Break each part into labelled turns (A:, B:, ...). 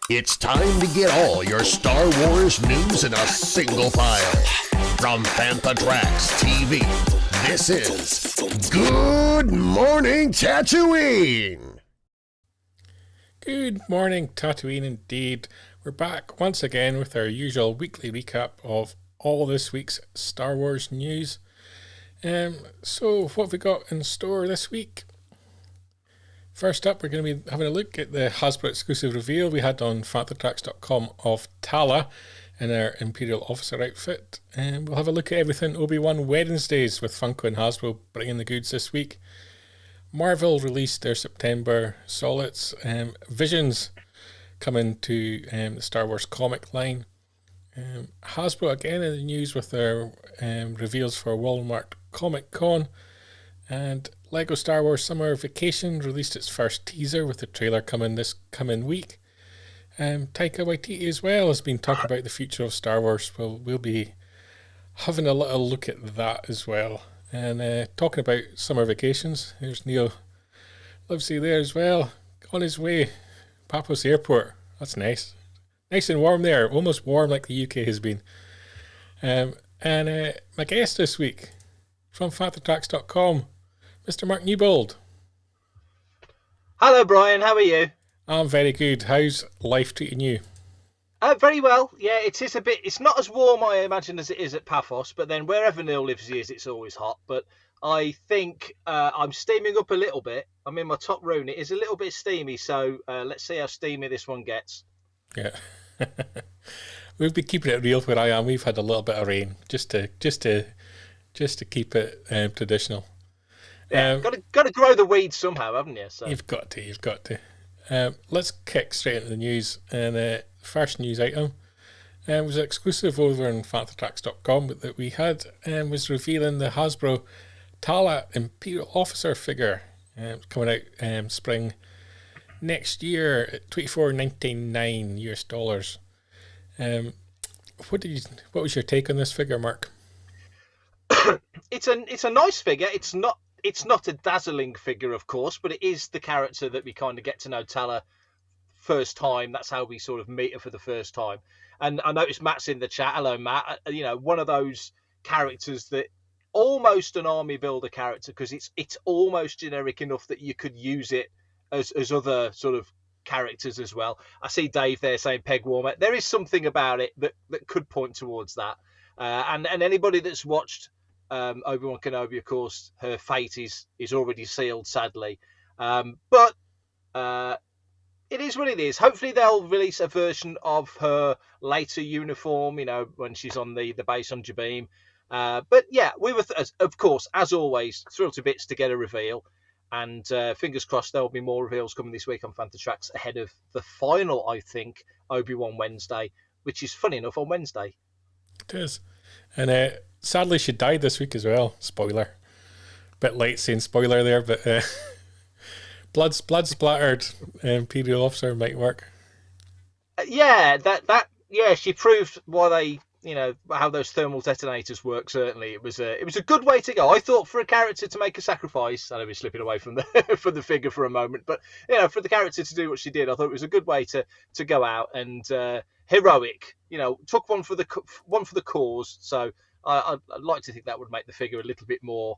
A: It's time to get all your Star Wars news in a single file. From Fantatrax TV, this is Good Morning Tatooine!
B: Good morning, Tatooine, indeed. We're back once again with our usual weekly recap of all this week's Star Wars news. So what have we got in store this week? First up, we're going to be having a look at the Hasbro exclusive reveal we had on fantatrax.com of Tala in her Imperial officer outfit. And we'll have a look at everything Obi-Wan Wednesdays with Funko and Hasbro bringing the goods this week. Marvel released their September solids. Visions coming to the Star Wars comic line. Hasbro again in the news with their reveals for Walmart Comic Con. And Lego Star Wars Summer Vacation released its first teaser with the trailer coming this coming week. Taika Waititi as well has been talking about the future of Star Wars. We'll be having a little look at that as well. And talking about summer vacations, there's Neil Livesey there as well, on his way, Paphos Airport. That's nice. Nice and warm there, almost warm like the UK has been. And my guest this week, from fantatrax.com, Mr. Mark Newbold.
C: Hello, Brian. How are you?
B: I'm very good. How's life treating you?
C: Very well. Yeah, it is a bit. It's not as warm, I imagine, as it is at Paphos. But then wherever Neil lives is, it's always hot. But I think I'm steaming up a little bit. I'm in my top room. It is a little bit steamy. So let's see how steamy this one gets.
B: Yeah. We've been keeping it real where I am. We've had a little bit of rain just to keep it traditional.
C: Yeah, got to grow the weeds somehow, haven't you? So.
B: You've got to. Let's kick straight into the news. And first news item was exclusive over on fantatrax.com that we had and was revealing the Hasbro Tala Imperial officer figure coming out spring next year at $24.99 US. What was your take on this figure, Mark?
C: It's a nice figure. It's not a dazzling figure, of course, but it is the character that we kind of get to know Tala first time. That's how we sort of meet her for the first time. And I noticed Matt's in the chat. Hello, Matt. You know, one of those characters that almost an army builder character, because it's almost generic enough that you could use it as other sort of characters as well. I see Dave there saying peg warmer. There is something about it that could point towards that. And anybody that's watched Obi-Wan Kenobi, of course, her fate is already sealed, sadly. But it is what it is. Hopefully they'll release a version of her later uniform, you know, when she's on the base on Jabeam. But yeah, we were, of course, as always, thrilled to bits to get a reveal. And fingers crossed there'll be more reveals coming this week on Fantatrax ahead of the final, I think, Obi-Wan Wednesday, which is funny enough on Wednesday.
B: It is. And sadly, she died this week as well. Spoiler. Bit late saying spoiler there, but blood splattered Imperial officer might work.
C: Yeah, yeah, she proved why they, how those thermal detonators work. Certainly, it was a good way to go. I thought for a character to make a sacrifice, I know we're slipping away from the from the figure for a moment, but for the character to do what she did, I thought it was a good way to go out and heroic. Took one for the cause. So I'd like to think that would make the figure a little bit more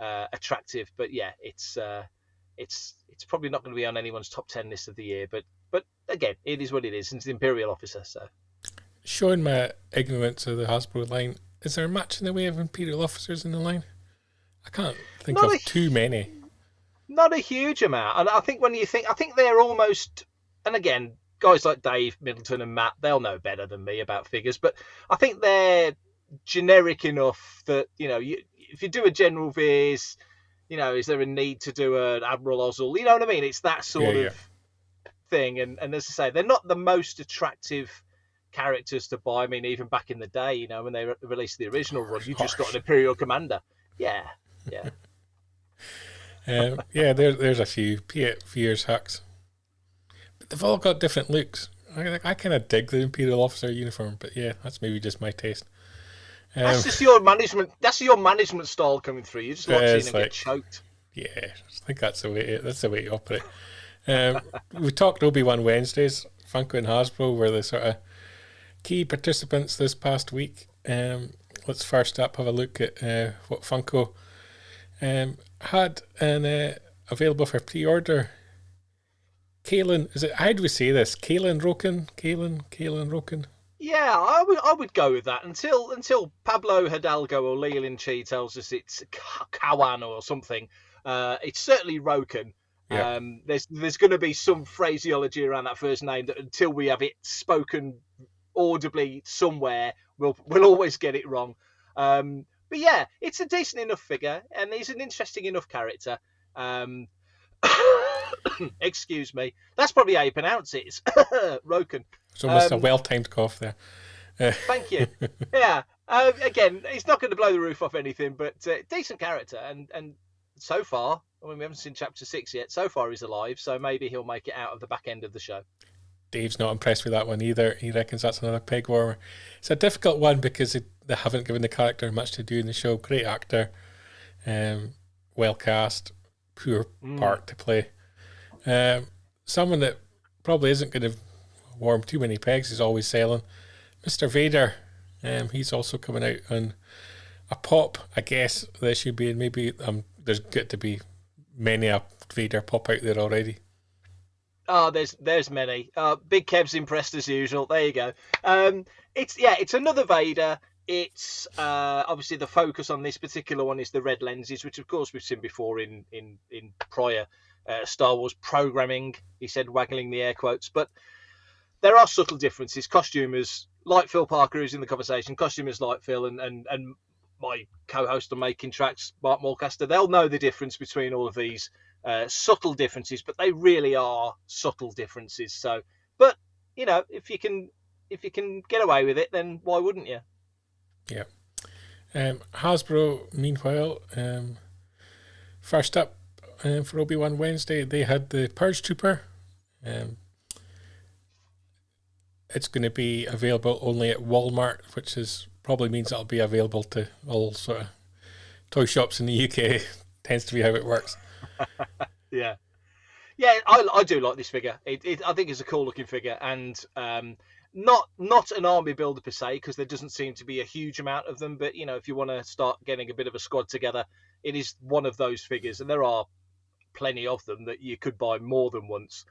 C: attractive. But yeah, it's probably not going to be on anyone's top 10 list of the year. But again, it is what it is. It's the Imperial officer, so.
B: Showing my ignorance of the Hasbro line, is there much in the way of Imperial officers in the line? I can't think of too many.
C: Not a huge amount. And I think I think they're almost, and again, guys like Dave Middleton and Matt, they'll know better than me about figures, but I think they're generic enough that, if you do a General Veers, is there a need to do an Admiral Ozzel? You know what I mean? It's that sort of thing. And as I say, they're not the most attractive characters to buy. I mean, even back in the day, when they released the original run, you just got an Imperial Commander. Yeah.
B: There's a few Piet Veers hacks, but they've all got different looks. I kind of dig the Imperial officer uniform, but yeah, that's maybe just my taste.
C: That's just your management. That's your management style coming through. You just like seeing them get choked.
B: Yeah, I think that's the way. That's the way to operate. We talked Obi-Wan Wednesdays. Funko and Hasbro were the sort of key participants this past week. Let's first up have a look at what Funko had and available for pre-order. Kaylin, is it? How do we say this? Kaylin Roken. Yeah,
C: I would go with that until Pablo Hidalgo or Leland Chi tells us it's Kawan or something. It's certainly Roken. Yeah. There's going to be some phraseology around that first name that until we have it spoken audibly somewhere, we'll always get it wrong. But yeah, it's a decent enough figure and he's an interesting enough character. Excuse me, that's probably how you pronounce it. It's Roken.
B: It's almost a well-timed cough there.
C: Thank you. Yeah. Again, he's not going to blow the roof off anything, but decent character. And so far, we haven't seen Chapter 6 yet. So far, he's alive, so maybe he'll make it out of the back end of the show.
B: Dave's not impressed with that one either. He reckons that's another peg warmer. It's a difficult one because they haven't given the character much to do in the show. Great actor, well cast, poor part to play. Someone that probably isn't going to warm too many pegs is always selling. Mr. Vader, he's also coming out on a pop. I guess there should be, and maybe there's got to be many a Vader pop out there already.
C: Oh, there's many. Big Kev's impressed as usual. There you go. It's another Vader. It's obviously the focus on this particular one is the red lenses, which of course we've seen before in prior Star Wars programming. He said, waggling the air quotes, but there are subtle differences. Costumers like Phil Parker, who's in the conversation, costumers like Phil and my co-host on Making Tracks, Mark Mulcaster, they'll know the difference between all of these subtle differences, but they really are subtle differences. So, but if you can get away with it, then why wouldn't you?
B: Yeah. Hasbro, meanwhile, first up for Obi-Wan Wednesday, they had the Purge Trooper. It's going to be available only at Walmart, which probably means it'll be available to all sort of toy shops in the UK. Tends to be how it works.
C: Yeah, I do like this figure. I think it's a cool looking figure, and not an army builder per se, because there doesn't seem to be a huge amount of them. But if you want to start getting a bit of a squad together, it is one of those figures, and there are plenty of them that you could buy more than once.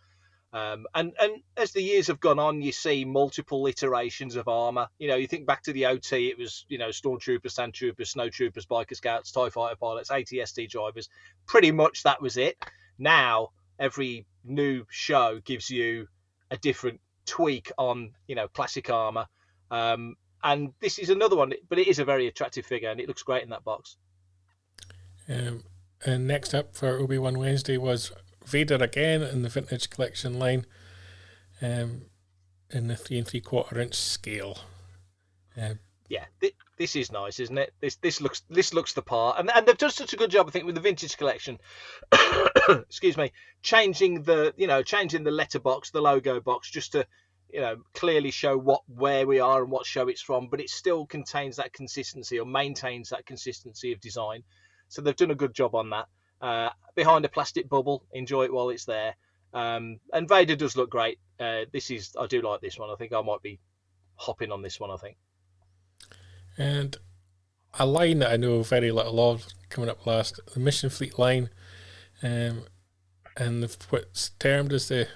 C: And as the years have gone on, you see multiple iterations of armor. You think back to the OT, it was stormtroopers, sandtroopers, snow troopers, biker scouts, TIE fighter pilots, AT-ST drivers. Pretty much that was it. Now every new show gives you a different tweak on classic armor, and this is another one, but it is a very attractive figure and it looks great in that box.
B: And next up for Obi-Wan Wednesday was Vader again in the vintage collection line, in the 3 3/4 inch scale.
C: This is nice, isn't it? This looks the part, and they've done such a good job, I think, with the vintage collection. Excuse me, changing the letterbox, the logo box, just to clearly show where we are and what show it's from, but it still contains that consistency or maintains that consistency of design. So they've done a good job on that. Behind a plastic bubble, enjoy it while it's there. And Vader does look great. I do like this one. I think I might be hopping on this one, I think.
B: And a line that I know very little of coming up last, the Mission Fleet line, and what's termed as the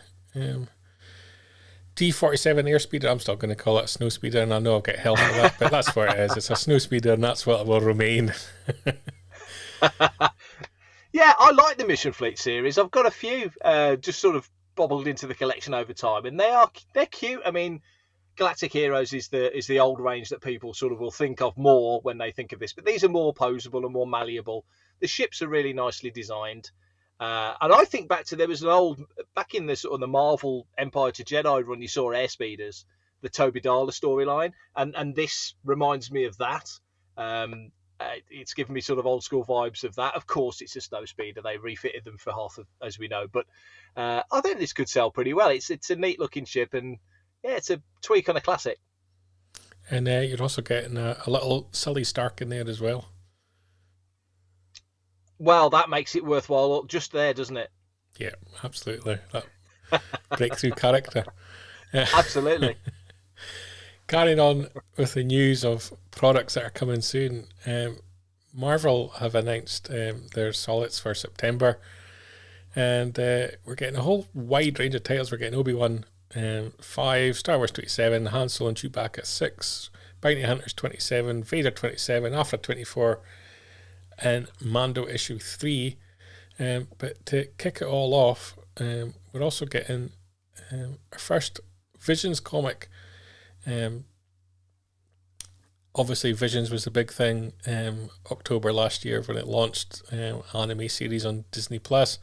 B: T-47 airspeeder. I'm still going to call it a snow speeder, and I know I'll get hell for that, but that's what it is. It's a snow speeder, and that's what it will remain.
C: Yeah, I like the Mission Fleet series. I've got a few just sort of bobbled into the collection over time, and they're cute. I mean, Galactic Heroes is the old range that people sort of will think of more when they think of this, but these are more posable and more malleable. The ships are really nicely designed, and I think back to there was back in the sort of the Marvel Empire to Jedi run, you saw airspeeders, the Toby Dala storyline, and this reminds me of that. It's given me sort of old school vibes of that. Of course, it's a snow speeder. They refitted them for half, as we know, but I think this could sell pretty well. It's a neat looking ship, and yeah, it's a tweak on a classic.
B: And you're also getting a little silly Stark in there as well.
C: Well, that makes it worthwhile just there, doesn't it?
B: Yeah, absolutely. That breakthrough character.
C: Absolutely.
B: Carrying on with the news of products that are coming soon, Marvel have announced their solids for September, and we're getting a whole wide range of titles. We're getting Obi-Wan 5, Star Wars 27, Han Solo and Chewbacca 6, Bounty Hunters 27, Vader 27, Afra 24, and Mando issue 3. But to kick it all off, we're also getting our first Visions comic. Obviously Visions was the big thing October last year when it launched, anime series on Disney Plus,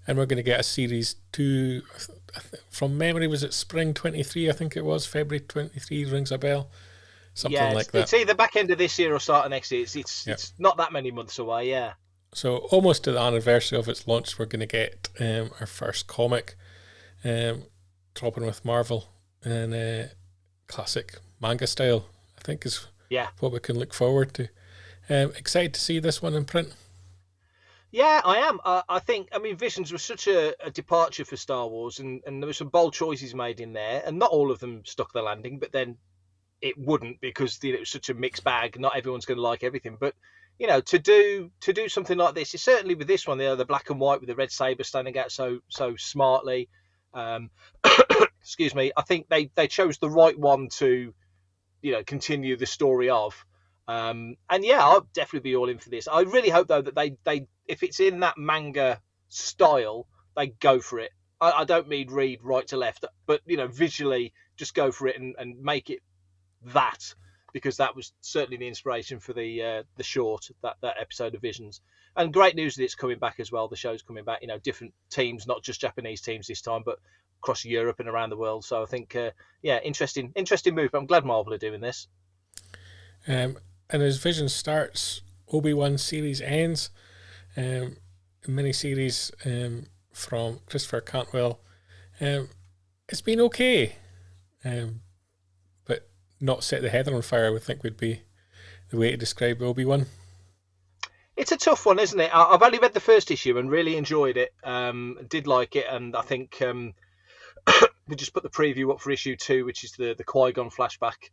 B: and we're going to get a series 2 from memory. Was it spring 23? I think it was February 23. Rings a bell, something like that.
C: It's either back end of this year or start of next year. It's not that many months away. Yeah,
B: so almost to the anniversary of its launch, we're going to get our first comic dropping with Marvel and classic manga style, I think, is what we can look forward to. Excited to see this one in print.
C: Yeah, I am. I mean, Visions was such a departure for Star Wars, and there were some bold choices made in there, and not all of them stuck the landing, but then it wouldn't, because it was such a mixed bag. Not everyone's going to like everything, but to do something like this, certainly with this one, the black and white with the red saber standing out so smartly. Excuse me. I think they chose the right one to, continue the story of. And yeah, I'll definitely be all in for this. I really hope though that they if it's in that manga style, they go for it. I don't mean read right to left, but visually just go for it and make it that, because that was certainly the inspiration for the short, that episode of Visions. And great news that it's coming back as well. The show's coming back, different teams, not just Japanese teams this time, but across Europe and around the world. So I think, interesting move. But I'm glad Marvel are doing this.
B: And as Vision starts, Obi-Wan series ends. Mini-series from Christopher Cantwell. It's been okay, but not set the heather on fire, I would think would be the way to describe Obi-Wan.
C: It's a tough one, isn't it? I've only read the first issue and really enjoyed it. Did like it, and I think we just put the preview up for issue 2, which is the Qui-Gon flashback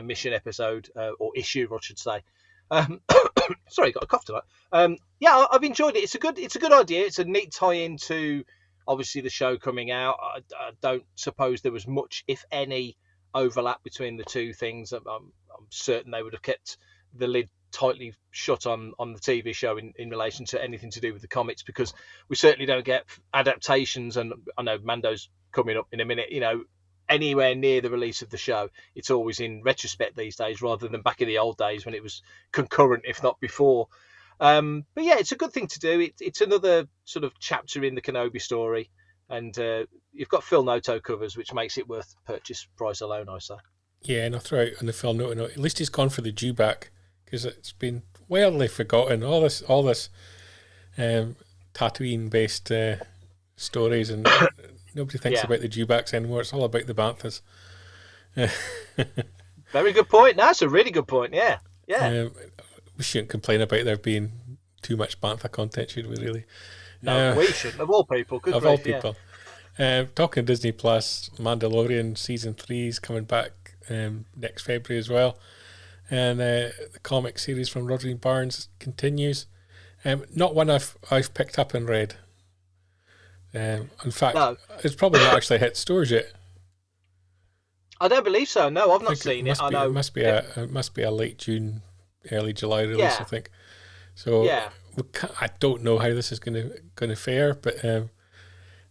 C: mission episode, or issue, I should say. Sorry, got a cough tonight. Yeah, I've enjoyed it. It's a good idea. It's a neat tie-in to obviously the show coming out. I don't suppose there was much, if any, overlap between the two things. I'm certain they would have kept the lid tightly shut on the TV show in relation to anything to do with the comics, because we certainly don't get adaptations, and I know Mando's coming up in a minute, anywhere near the release of the show. It's always in retrospect these days, rather than back in the old days when it was concurrent, if not before. But yeah, it's a good thing to do. It's another sort of chapter in the Kenobi story, and you've got Phil Noto covers, which makes it worth purchase price alone, I say. Yeah,
B: and I'll throw out on the Phil Noto note, at least he's gone for the dewback, because it's been wildly forgotten. All this Tatooine based stories, and nobody thinks about the dewbacks anymore. It's all about the banthas.
C: Very good point. That's a really good point. Yeah. Yeah.
B: We shouldn't complain about there being too much bantha content, should we really?
C: No, we shouldn't. Of all people. Good
B: Of
C: grief,
B: all people. Talking Disney Plus, Mandalorian Season 3 is coming back next February as well. And the comic series from Rodney Barnes continues. Not one I've picked up and read. In fact, it's probably not actually hit stores yet.
C: I don't believe so. No, I've not seen it. I know
B: it must be a late June, early July release. I think. So I don't know how this is going to fare, but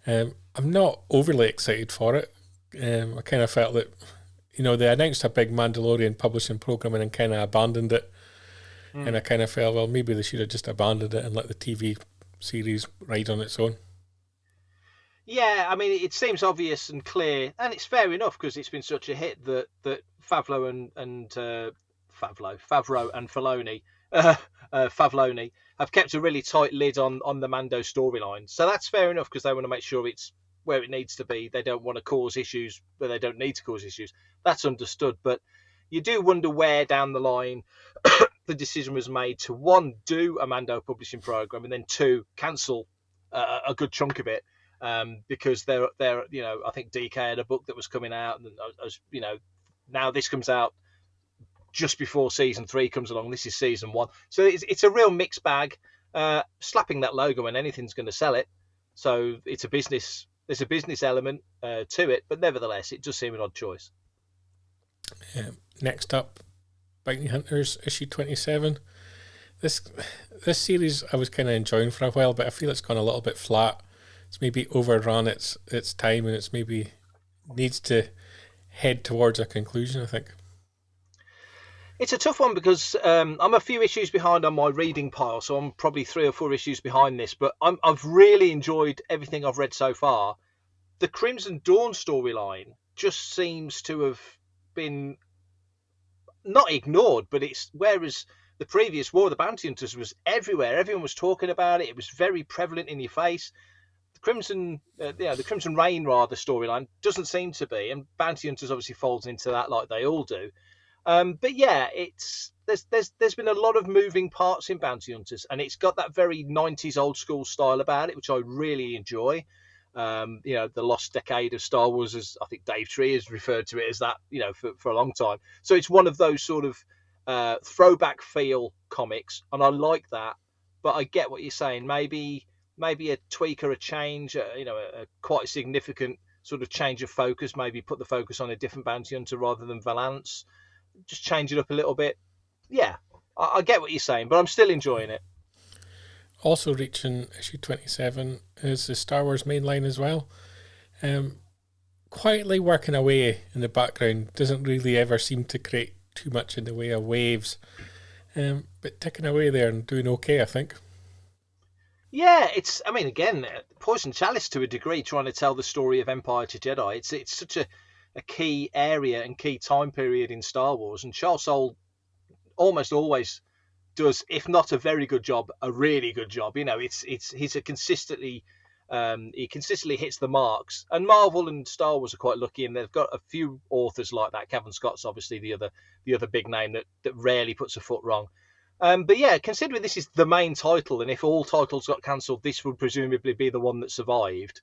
B: I'm not overly excited for it. I kind of felt that, they announced a big Mandalorian publishing program and then kind of abandoned it, and I kind of felt, well, maybe they should have just abandoned it and let the TV series ride on its own.
C: Yeah, I mean, it seems obvious and clear, and it's fair enough because it's been such a hit that Favreau and Filoni, Favloni have kept a really tight lid on the Mando storyline. So that's fair enough because they want to make sure it's where it needs to be. They don't want to cause issues where they don't need to cause issues. That's understood. But you do wonder where down the line the decision was made to, one, do a Mando publishing program, and then two, cancel a good chunk of it. Because they're I think DK had a book that was coming out, and now this comes out just before season 3 comes along. This is season 1, so it's a real mixed bag. Slapping that logo and anything's going to sell it, so it's a business. There's a business element to it, but nevertheless, it does seem an odd choice.
B: Next up, Bounty Hunters issue 27. This series I was kind of enjoying for a while, but I feel it's gone a little bit flat. It's maybe overrun its time, and it's maybe needs to head towards a conclusion, I think.
C: It's a tough one because I'm a few issues behind on my reading pile, so I'm probably 3 or 4 issues behind this, but I've really enjoyed everything I've read so far. The Crimson Dawn storyline just seems to have been not ignored, but it's whereas the previous War of the Bounty Hunters was everywhere. Everyone was talking about it. It was very prevalent in your face. The Crimson Reign rather storyline doesn't seem to be, and Bounty Hunters obviously folds into that like they all do. But yeah, there's been a lot of moving parts in Bounty Hunters, and it's got that very 90s old school style about it, which I really enjoy. The lost decade of Star Wars, as I think Dave Tree has referred to it as that, for a long time. So it's one of those sort of throwback feel comics, and I like that. But I get what you're saying. Maybe a tweak or a change, a quite a significant sort of change of focus. Maybe put the focus on a different bounty hunter rather than Valance. Just change it up a little bit. Yeah, I get what you're saying, but I'm still enjoying it.
B: Also reaching issue 27 is the Star Wars mainline as well. Quietly working away in the background, doesn't really ever seem to create too much in the way of waves. But ticking away there and doing okay, I think.
C: Yeah, again, Poison Chalice to a degree, trying to tell the story of Empire to Jedi. It's such a key area and key time period in Star Wars, and Charles Soule almost always does, if not a very good job, a really good job. He's a consistently he consistently hits the marks, and Marvel and Star Wars are quite lucky, and they've got a few authors like that. Kevin Scott's obviously the other big name that rarely puts a foot wrong. But yeah, considering this is the main title, and if all titles got cancelled, this would presumably be the one that survived.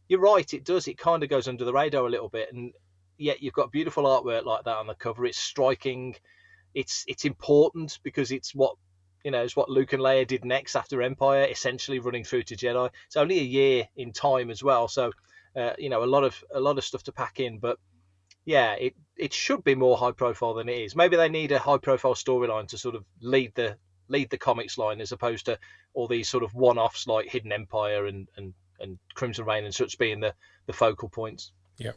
C: You're right, it does. It kind of goes under the radar a little bit, and yet you've got beautiful artwork like that on the cover. It's striking. It's important because it's what Luke and Leia did next after Empire, essentially running through to Jedi. It's only a year in time as well, so a lot of stuff to pack in. But yeah, it should be more high profile than it is. Maybe they need a high profile storyline to sort of lead the comics line, as opposed to all these sort of one-offs like Hidden Empire and Crimson Reign and such being the focal points.
B: Yeah.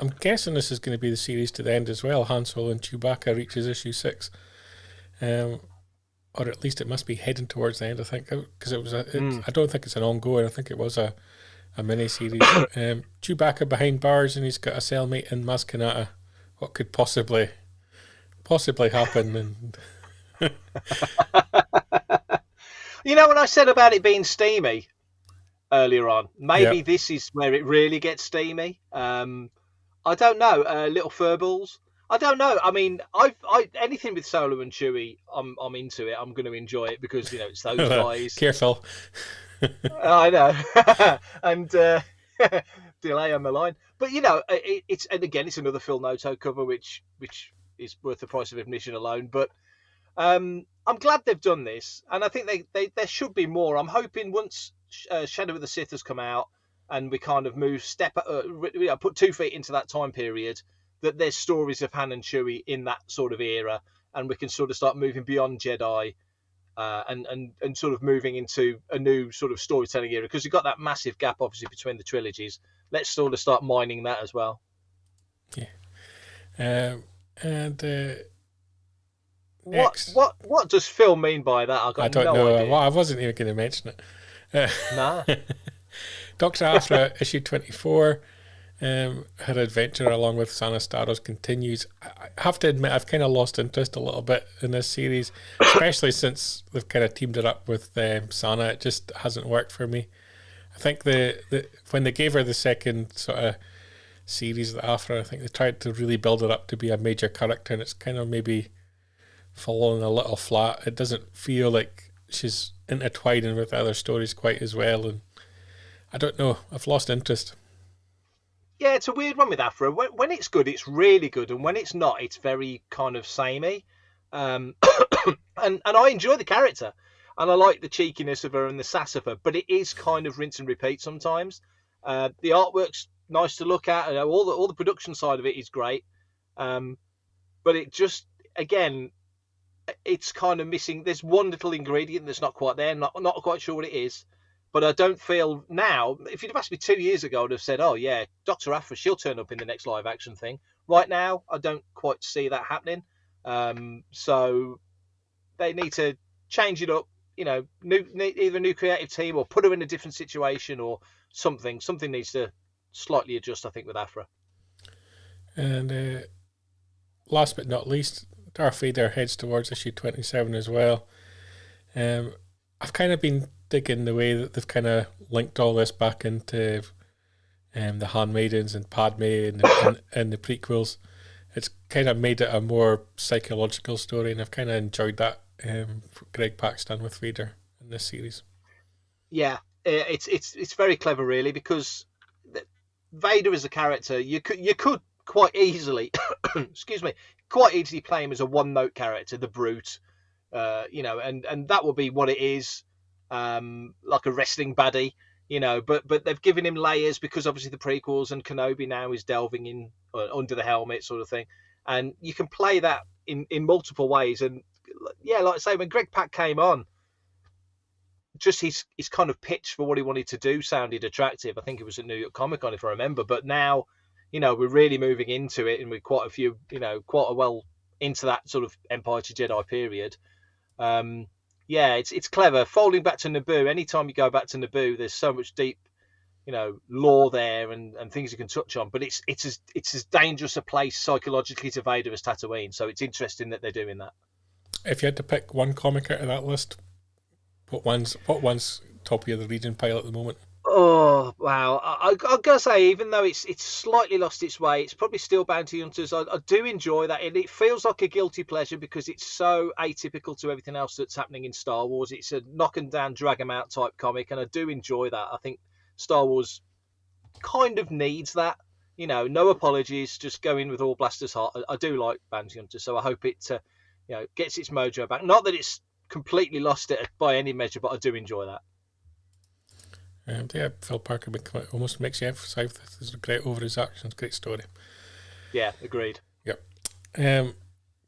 B: I'm guessing this is going to be the series to the end as well. Han Solo and Chewbacca reaches issue 6. Or at least it must be heading towards the end, I think, because I don't think it's an ongoing. I think it was a mini-series. Chewbacca behind bars, and he's got a cellmate in Maz Kanata. What could possibly happen? And
C: when I said about it being steamy earlier on, maybe this is where it really gets steamy. I don't know. Little furballs. I don't know. I mean, I anything with Solo and Chewie, I'm into it. I'm going to enjoy it because it's those guys.
B: Careful.
C: I know, and delay on the line. But it's and again, it's another Phil Noto cover, which is worth the price of admission alone. But I'm glad they've done this, and I think there should be more. I'm hoping once Shadow of the Sith has come out, and we kind of put 2 feet into that time period, that there's stories of Han and Chewie in that sort of era, and we can sort of start moving beyond Jedi. And sort of moving into a new sort of storytelling era, because you've got that massive gap obviously between the trilogies. Let's sort of start mining that as well.
B: Yeah.
C: What does Phil mean by that?
B: I don't know. Well, I wasn't even going to mention it.
C: Nah.
B: Dr. Aphra issue 24. Her adventure along with Sana Starros continues. I have to admit, I've kind of lost interest a little bit in this series, especially since they've kind of teamed it up with Sana. It just hasn't worked for me. I think when they gave her the second sort of series of Aphra, I think they tried to really build it up to be a major character, and it's kind of maybe fallen a little flat. It doesn't feel like she's intertwining with other stories quite as well, and I don't know. I've lost interest.
C: Yeah, it's a weird one with Aphra. When it's good, it's really good, and when it's not, it's very kind of samey. And I enjoy the character, and I like the cheekiness of her and the sass of her, but it is kind of rinse and repeat sometimes. The artwork's nice to look at, and all the production side of it is great. But it just, again, it's kind of missing. There's one little ingredient that's not quite there. Not quite sure what it is. But I don't feel now, if you'd have asked me 2 years ago, I'd have said, oh, yeah, Dr. Aphra, she'll turn up in the next live action thing. Right now, I don't quite see that happening. So they need to change it up, either a new creative team or put her in a different situation or something. Something needs to slightly adjust, I think, with Aphra.
B: And last but not least, Darth Vader heads towards issue 27 as well. I've kind of been digging the way that they've kind of linked all this back into the Handmaidens and Padme and the prequels. It's kind of made it a more psychological story, and I've kind of enjoyed that. Greg Pak's done with Vader in this series.
C: Yeah, it's very clever, really, because Vader as a character, you could quite easily, quite easily play him as a one-note character, the brute, and that will be what it is. Like a wrestling baddie, but they've given him layers because obviously the prequels and Kenobi now is delving in under the helmet sort of thing, and you can play that in multiple ways. And yeah, like I say, when Greg Pak came on, just his kind of pitch for what he wanted to do sounded attractive. I think it was at New York Comic Con, if I remember. But now, we're really moving into it, and we're quite a well into that sort of Empire to Jedi period. Yeah, it's clever. Folding back to Naboo, anytime you go back to Naboo, there's so much deep, lore there and things you can touch on. But it's as dangerous a place psychologically to Vader as Tatooine. So it's interesting that they're doing that.
B: If you had to pick one comic out of that list, what one's top of the region pile at the moment?
C: Oh wow! I gotta say, even though it's slightly lost its way, it's probably still Bounty Hunters. I do enjoy that, and it feels like a guilty pleasure because it's so atypical to everything else that's happening in Star Wars. It's a knock 'em down, drag 'em out type comic, and I do enjoy that. I think Star Wars kind of needs that. No apologies, just go in with all blasters hot. I do like Bounty Hunters, so I hope it gets its mojo back. Not that it's completely lost it by any measure, but I do enjoy that.
B: Yeah, Phil Parker almost makes you emphasise this is great over his actions. Great story.
C: Yeah, agreed.
B: Yep.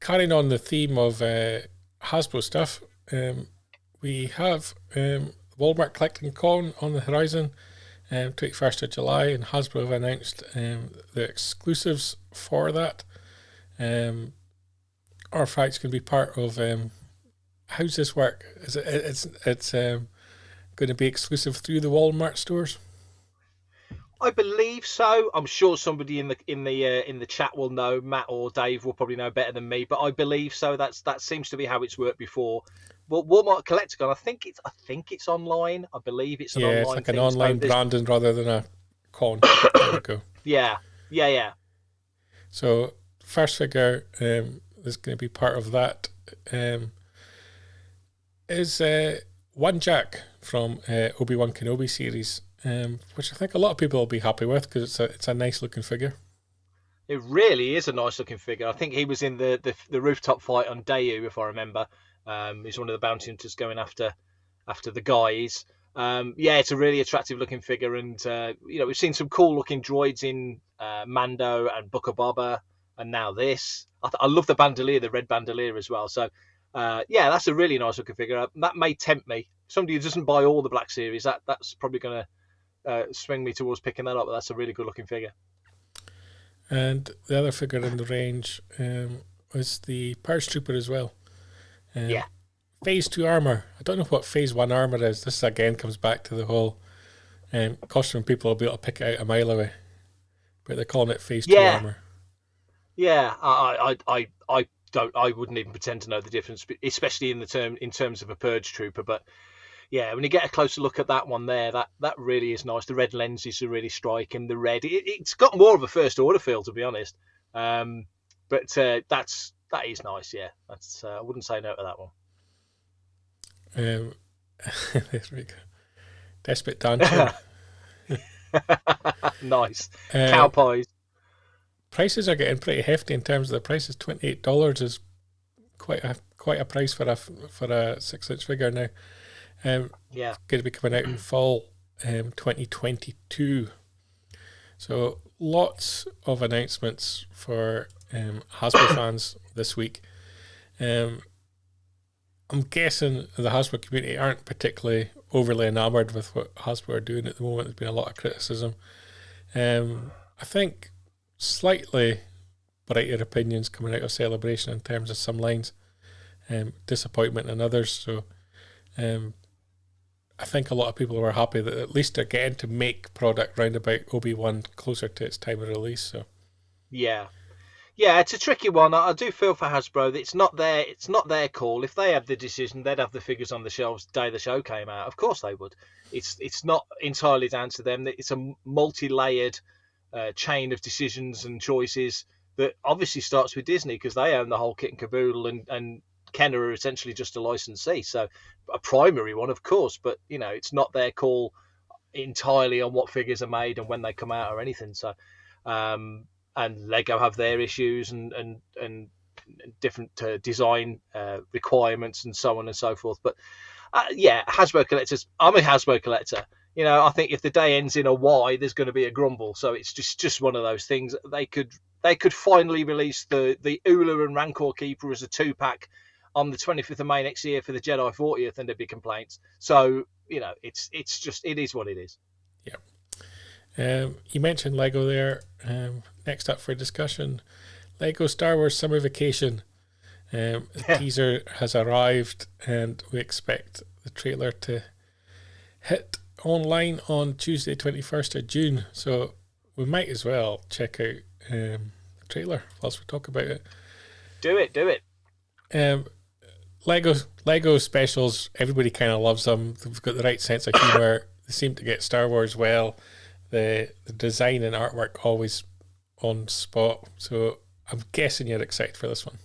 B: Carrying on the theme of Hasbro stuff, we have Walmart Collecting Con on the horizon, 21st of July, and Hasbro have announced the exclusives for that. Our fights can be part of. How's this work? Is it's going to be exclusive through the Walmart stores?
C: I believe so. I'm sure somebody in the chat will know. Matt or Dave will probably know better than me, but I believe so. That seems to be how it's worked before. Well, Walmart Collecticon, I think it's online. I believe it's online.
B: It's like an online branding rather than a con. There we go.
C: Yeah.
B: So first figure is going to be part of that is One Jack from Obi-Wan Kenobi series, which I think a lot of people will be happy with because it's a nice looking figure.
C: It really is a nice looking figure. I think he was in the rooftop fight on Dayu, if I remember. He's one of the bounty hunters going after the guys. Yeah, it's a really attractive looking figure, and we've seen some cool looking droids in Mando and Book of Boba, and now this. I love the bandolier, the red bandolier as well. So yeah, that's a really nice looking figure. That may tempt me. Somebody who doesn't buy all the Black Series, that's probably going to swing me towards picking that up. But that's a really good looking figure.
B: And the other figure in the range was the Purge Trooper as well.
C: Yeah.
B: Phase 2 armour. I don't know what Phase 1 armour is. This again comes back to the whole costume. People will be able to pick it out a mile away. But they're calling it Phase 2 armour.
C: Yeah, I wouldn't even pretend to know the difference, especially in terms of a Purge Trooper. But yeah, when you get a closer look at that one there, that really is nice. The red lenses are really striking. The red, it's got more of a First Order feel, to be honest. But that is nice. Yeah, that's I wouldn't say no to that one.
B: There we go. Despot Dancer.
C: Nice. Cow pies.
B: Prices are getting pretty hefty in terms of the prices. $28 is quite a price for a 6-inch figure now.
C: Yeah,
B: going to be coming out in fall 2022. So lots of announcements for Hasbro fans this week. I'm guessing the Hasbro community aren't particularly overly enamoured with what Hasbro are doing at the moment. There's been a lot of criticism. I think slightly brighter opinions coming out of Celebration in terms of some lines, disappointment in others. So I think a lot of people were happy that at least they're getting to make product round about Obi-Wan closer to its time of release. So
C: yeah, it's a tricky one. I do feel for Hasbro. It's not their call. If they had the decision, they'd have the figures on the shelves the day the show came out. Of course they would. It's not entirely down to them. It's a multi-layered chain of decisions and choices that obviously starts with Disney, because they own the whole kit and caboodle, and Kenner are essentially just a licensee, so a primary one, of course, but it's not their call entirely on what figures are made and when they come out or anything. So and Lego have their issues and different design requirements and so on and so forth. But yeah, Hasbro collectors. I'm a Hasbro collector. I think if the day ends in a Y, there's going to be a grumble. So it's just one of those things. They could finally release the Ula and Rancor Keeper as a 2-pack on the 25th of May next year for the Jedi 40th, and there'd be complaints. So it's just, it is what it is.
B: Yeah. You mentioned Lego there. Next up for discussion, Lego Star Wars Summer Vacation. The teaser has arrived, and we expect the trailer to hit online on Tuesday 21st of June. So we might as well check out the trailer whilst we talk about it.
C: Do it.
B: Lego specials, everybody kind of loves them. They've got the right sense of humour. They seem to get Star Wars well. The design and artwork always on spot. So I'm guessing you're excited for this one.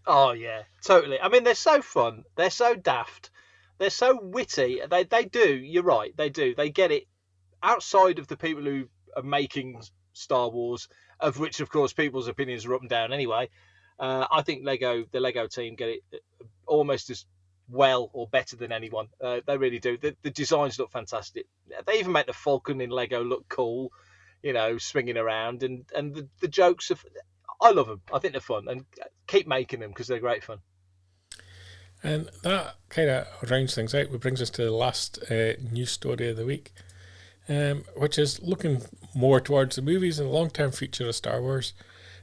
C: Oh yeah, totally. I mean, they're so fun. They're so daft. They're so witty. They do. You're right. They do. They get it outside of the people who are making Star Wars, of which, of course, people's opinions are up and down anyway. I think the Lego team get it almost as well or better than anyone. They really do. The designs look fantastic. They even make the Falcon in Lego look cool, swinging around, and the jokes are. I love them. I think they're fun, and keep making them because they're great fun.
B: And that kind of rounds things out. It brings us to the last news story of the week, which is looking more towards the movies and the long-term future of Star Wars.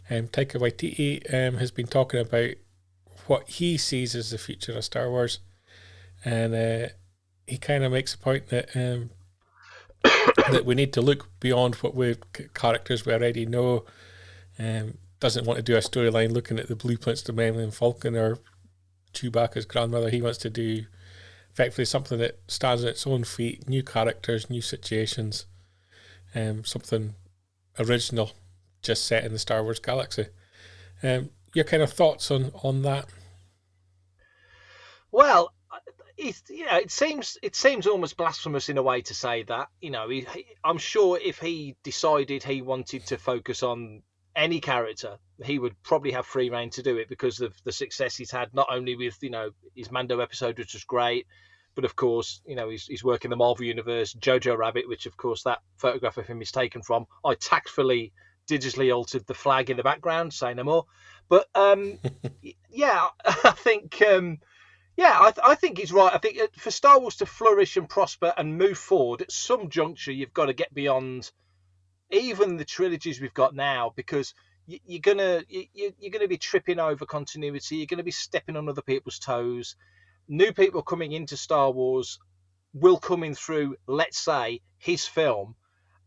B: Taika Waititi has been talking about what he sees as the future of Star Wars, and he kind of makes a point that that we need to look beyond what characters we already know. Doesn't want to do a storyline looking at the blueprints to Millennium Falcon or Chewbacca's grandmother. He wants to do effectively something that stands on its own feet, new characters, new situations, something original just set in the Star Wars galaxy. Your kind of thoughts on that?
C: Well, it seems almost blasphemous in a way to say that. I'm sure if he decided he wanted to focus on any character, he would probably have free reign to do it because of the success he's had, not only with his Mando episode, which was great, but of course he's working the Marvel universe, Jojo Rabbit, which of course that photograph of him is taken from. I tactfully digitally altered the flag in the background, say no more. But yeah, I think I think he's right. I think for Star Wars to flourish and prosper and move forward, at some juncture you've got to get beyond even the trilogies we've got now, because you're gonna be tripping over continuity. You're gonna be stepping on other people's toes. New people coming into Star Wars will come in through, let's say, his film,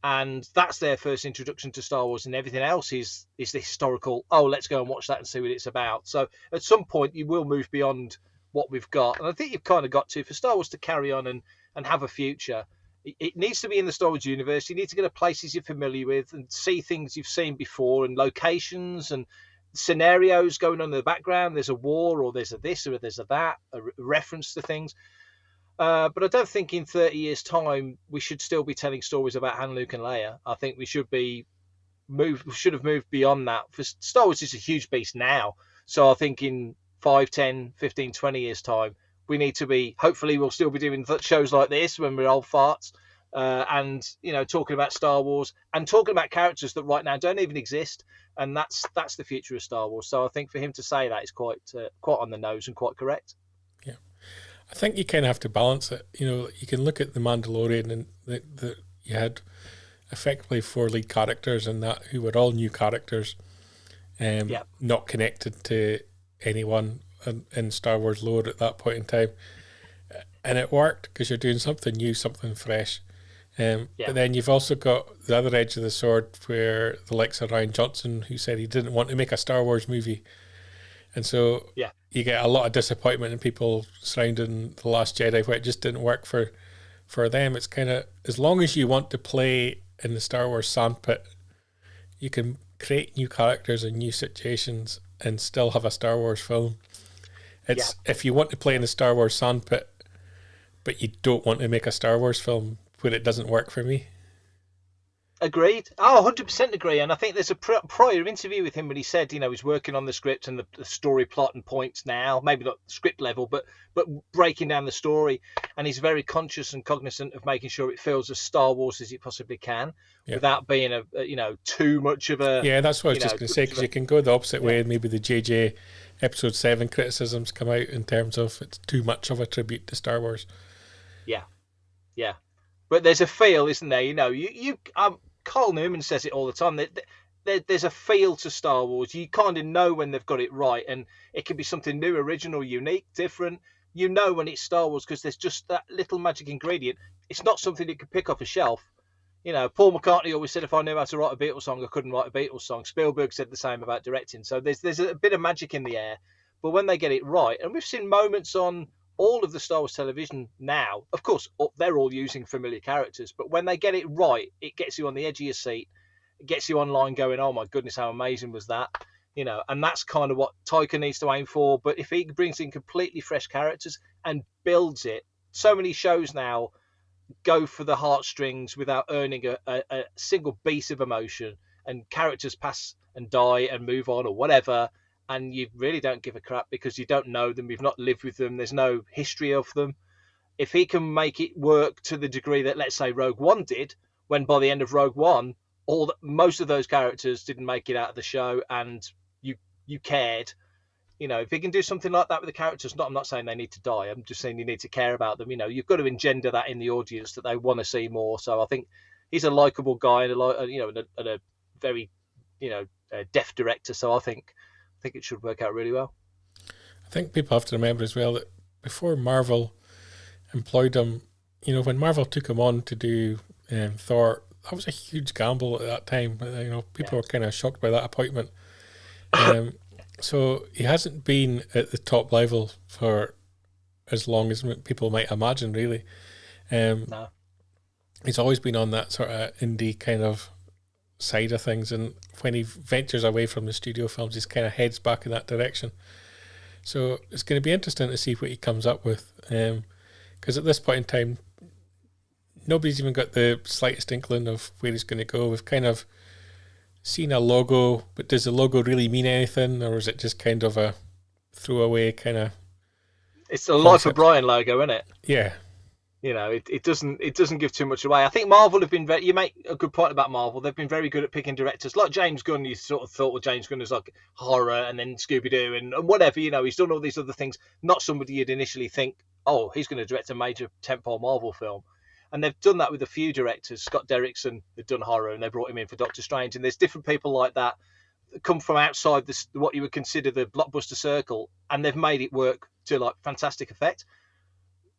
C: and that's their first introduction to Star Wars, and everything else is the historical. Oh, let's go and watch that and see what it's about. So at some point you will move beyond what we've got, and I think you've kind of got to, for Star Wars to carry on and have a future. It needs to be in the Star Wars universe. You need to go to places you're familiar with and see things you've seen before, and locations and scenarios going on in the background. There's a war, or there's a this, or there's a that, a reference to things. But I don't think in 30 years' time we should still be telling stories about Han, Luke, and Leia. I think we should have moved beyond that. For Star Wars is a huge beast now, so I think in 5, 10, 15, 20 years' time, we need to be, hopefully we'll still be doing shows like this when we're old farts, and talking about Star Wars and talking about characters that right now don't even exist, and that's the future of Star Wars. So I think for him to say that is quite on the nose and quite correct.
B: Yeah, I think you kind of have to balance it. You can look at the Mandalorian, and that you had effectively 4 lead characters in that who were all new characters, not connected to anyone in Star Wars lore at that point in time, and it worked because you're doing something new, something fresh. But then you've also got the other edge of the sword, where the likes of Rian Johnson, who said he didn't want to make a Star Wars movie, and so you get a lot of disappointment in people surrounding The Last Jedi, where it just didn't work for them. It's kind of, as long as you want to play in the Star Wars sandpit, you can create new characters and new situations and still have a Star Wars film. If you want to play in the Star Wars sandpit, but you don't want to make a Star Wars film, where it doesn't work for me.
C: Agreed. 100% agree. And I think there's a prior interview with him when he said, he's working on the script and the story plot and points now, maybe not script level, but breaking down the story. And he's very conscious and cognizant of making sure it feels as Star Wars as it possibly can, without being too much of a.
B: Yeah, that's what I was just going to say, because you can go the opposite way, and maybe the JJ Episode 7 criticisms come out in terms of it's too much of a tribute to Star Wars.
C: Yeah. But there's a feel, isn't there? Carl Newman says it all the time. There's a feel to Star Wars. You kind of know when they've got it right, and it can be something new, original, unique, different. When it's Star Wars, because there's just that little magic ingredient. It's not something you can pick off a shelf. Paul McCartney always said, if I knew how to write a Beatles song, I couldn't write a Beatles song. Spielberg said the same about directing. So there's a bit of magic in the air. But when they get it right, and we've seen moments on all of the Star Wars television now, of course, they're all using familiar characters, but when they get it right, it gets you on the edge of your seat. It gets you online going, oh my goodness, how amazing was that? And that's kind of what Taika needs to aim for. But if he brings in completely fresh characters and builds it, so many shows now go for the heartstrings without earning a single beat of emotion, and characters pass and die and move on or whatever, and you really don't give a crap because you don't know them, you've not lived with them, there's no history of them. If he can make it work to the degree that, let's say, Rogue One did, when by the end of Rogue One, most of those characters didn't make it out of the show, and you cared. If he can do something like that with the characters, I'm not saying they need to die, I'm just saying you need to care about them. You've got to engender that in the audience, that they want to see more. So I think he's a likable guy, and a very deft director. So I think it should work out really well.
B: I think people have to remember as well that before Marvel employed him, when Marvel took him on to do Thor, that was a huge gamble at that time. People were kind of shocked by that appointment. So he hasn't been at the top level for as long as people might imagine, really.
C: No.
B: He's always been on that sort of indie kind of side of things, and when he ventures away from the studio films, he's kind of heads back in that direction. So it's going to be interesting to see what he comes up with, because at this point in time, nobody's even got the slightest inkling of where he's going to go. We've kind of seen a logo, but does the logo really mean anything, or is it just kind of a throwaway kind of?
C: It's the Life of Brian logo, isn't it?
B: Yeah.
C: You know, it doesn't give too much away. I think Marvel have been you make a good point about Marvel. They've been very good at picking directors. Like James Gunn, you sort of thought, well, James Gunn is like horror and then Scooby-Doo and whatever, you know, he's done all these other things. Not somebody you'd initially think, oh, he's going to direct a major tentpole Marvel film. And they've done that with a few directors. Scott Derrickson, they've done horror and they brought him in for Doctor Strange. And there's different people like that come from outside this, what you would consider the blockbuster circle, and they've made it work to like fantastic effect.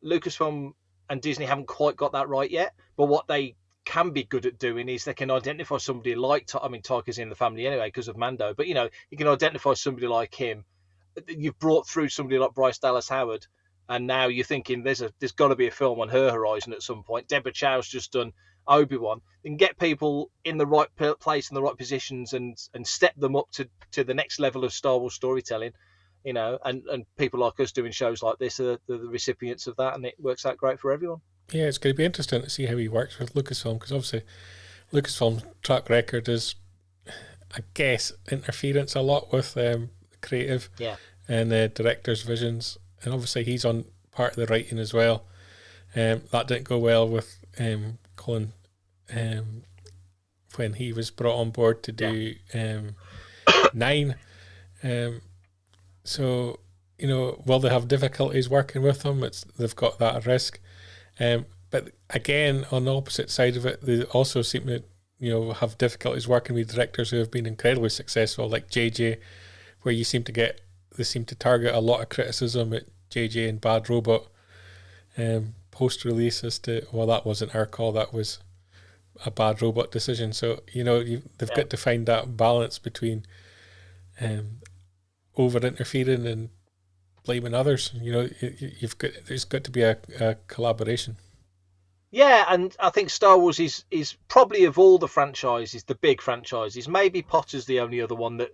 C: Lucasfilm and Disney haven't quite got that right yet, but what they can be good at doing is they can identify somebody like, I mean, Taika's in the family anyway because of Mando, but you know, you can identify somebody like him. You've brought through somebody like Bryce Dallas Howard, and now you're thinking there's got to be a film on her horizon at some point. Deborah Chow's just done Obi-Wan. You can get people in the right place in the right positions and step them up to the next level of Star Wars storytelling. You know, and people like us doing shows like this are the recipients of that, and it works out great for everyone.
B: Yeah, it's going to be interesting to see how he works with Lucasfilm, because obviously Lucasfilm's track record is, I guess, interference a lot with creative and director's visions, and obviously he's on part of the writing as well. That didn't go well with Colin when he was brought on board to do 9. So, you know, will they have difficulties working with them? They've got that risk. But again, on the opposite side of it, they also seem to, you know, have difficulties working with directors who have been incredibly successful, like JJ, where they seem to target a lot of criticism at JJ and Bad Robot post-release as to, well, that wasn't our call, that was a Bad Robot decision. So, you know, they've got to find that balance between over interfering and blaming others. You know, there's got to be a collaboration.
C: Yeah, and I think Star Wars is probably, of all the franchises, the big franchises, maybe Potter's the only other one that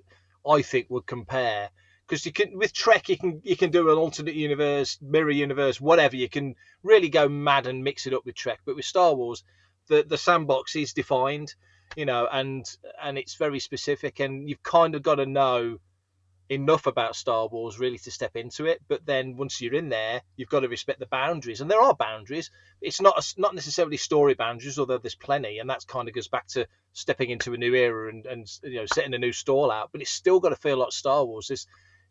C: I think would compare. Because you can, with Trek, you can do an alternate universe, mirror universe, whatever. You can really go mad and mix it up with Trek. But with Star Wars, the sandbox is defined, you know, and it's very specific, and you've kind of got to know enough about Star Wars really to step into it. But then once you're in there, you've got to respect the boundaries, and there are boundaries. It's not necessarily story boundaries, although there's plenty, and that's kind of goes back to stepping into a new era and you know, setting a new stall out. But it's still got to feel like Star Wars.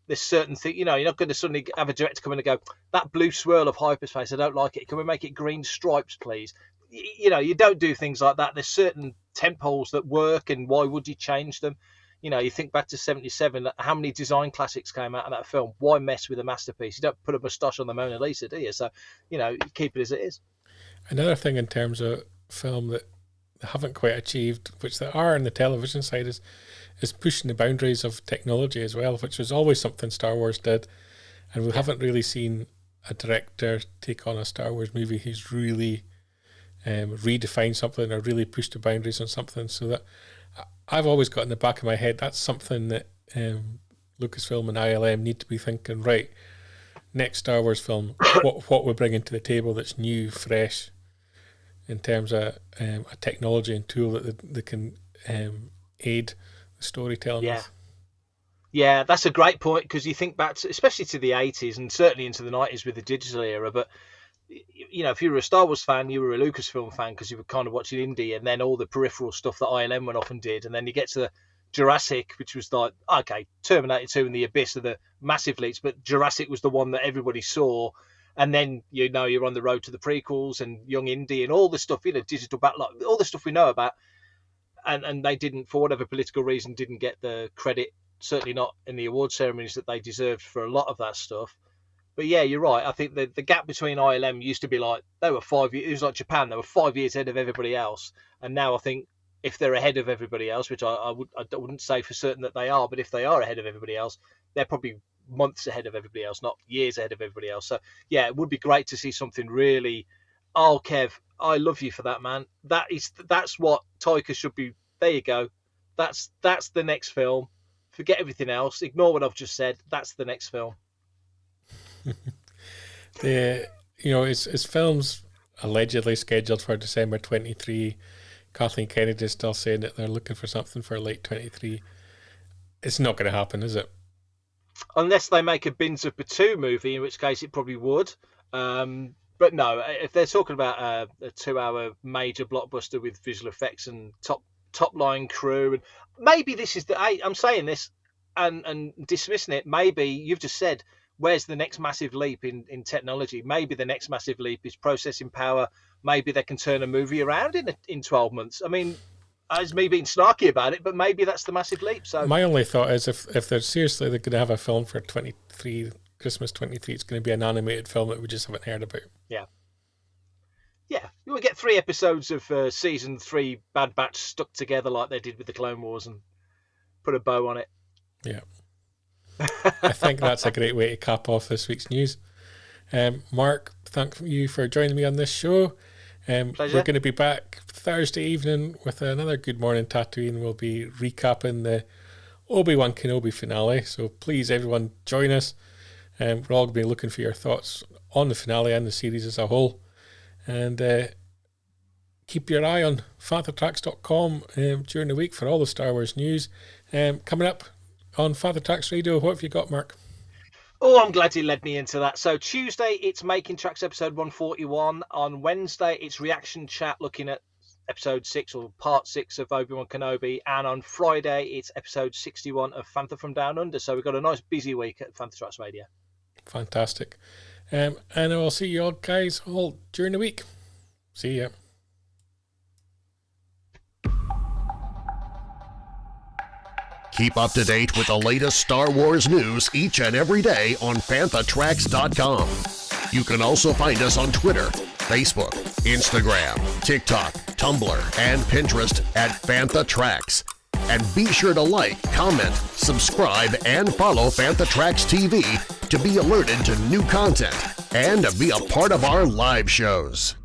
C: There's certain thing, you know, you're not going to suddenly have a director come in and go, that blue swirl of hyperspace, I don't like it. Can we make it green stripes, please? You know, you don't do things like that. There's certain temples that work, and why would you change them? You know, you think back to 77, how many design classics came out of that film? Why mess with a masterpiece? You don't put a moustache on the Mona Lisa, do you? So, you know, you keep it as it is.
B: Another thing in terms of film that they haven't quite achieved, which they are on the television side, is pushing the boundaries of technology as well, which was always something Star Wars did. And we haven't really seen a director take on a Star Wars movie who's really redefined something or really pushed the boundaries on something. So that I've always got in the back of my head, that's something that Lucasfilm and ILM need to be thinking, right, next Star Wars film, what we're bringing to the table that's new, fresh, in terms of a technology and tool that they can aid the storytelling with.
C: Yeah, that's a great point, because you think back to, especially to the 80s and certainly into the 90s with the digital era, but you know, if you were a Star Wars fan, you were a Lucasfilm fan because you were kind of watching indie, and then all the peripheral stuff that ILM went off and did, and then you get to Jurassic, which was like, okay, Terminator 2 and the Abyss are the massive leaps, but Jurassic was the one that everybody saw, and then, you know, you're on the road to the prequels and Young Indy and all the stuff, you know, digital backlog, all the stuff we know about, and they didn't, for whatever political reason, didn't get the credit, certainly not in the award ceremonies, that they deserved for a lot of that stuff. But yeah, you're right. I think the gap between ILM used to be like, they were 5 years, it was like Japan, they were 5 years ahead of everybody else. And now I think if they're ahead of everybody else, which I wouldn't say for certain that they are, but if they are ahead of everybody else, they're probably months ahead of everybody else, not years ahead of everybody else. So yeah, it would be great to see something really, oh Kev, I love you for that, man. That's what Taika should be, there you go. That's the next film. Forget everything else. Ignore what I've just said. That's the next film.
B: His film's allegedly scheduled for December 23. Kathleen Kennedy is still saying that they're looking for something for late 23. It's not going to happen, is it?
C: Unless they make a Bins of Batu movie, in which case it probably would. But no, if they're talking about a 2-hour major blockbuster with visual effects and top line crew, and maybe this is I'm saying this and dismissing it. Maybe you've just said, where's the next massive leap in technology? Maybe the next massive leap is processing power. Maybe they can turn a movie around in 12 months. I mean, as me being snarky about it, but maybe that's the massive leap. So
B: my only thought is if they're seriously going to have a film for 23, Christmas 23, it's going to be an animated film that we just haven't heard about.
C: Yeah, you will get 3 episodes of season 3 Bad Batch stuck together like they did with the Clone Wars and put a bow on it.
B: Yeah. I think that's a great way to cap off this week's news. Mark, thank you for joining me on this show.
C: Pleasure.
B: We're going to be back Thursday evening with another Good Morning Tatooine. We'll be recapping the Obi-Wan Kenobi finale. So please, everyone, join us. We're all going to be looking for your thoughts on the finale and the series as a whole. And keep your eye on fathertracks.com during the week for all the Star Wars news. Coming up on Father Tracks Radio, what have you got, Mark?
C: Oh, I'm glad you led me into that. So Tuesday, it's Making Tracks episode 141. On Wednesday, it's Reaction Chat looking at episode 6 or part 6 of Obi-Wan Kenobi. And on Friday, it's episode 61 of Fantha from Down Under. So we've got a nice busy week at Fantha Tracks Radio.
B: Fantastic. And I'll see you all guys all during the week. See ya.
A: Keep up to date with the latest Star Wars news each and every day on FanthaTracks.com. You can also find us on Twitter, Facebook, Instagram, TikTok, Tumblr, and Pinterest at Fantha Tracks. And be sure to like, comment, subscribe, and follow Fantha Tracks TV to be alerted to new content and to be a part of our live shows.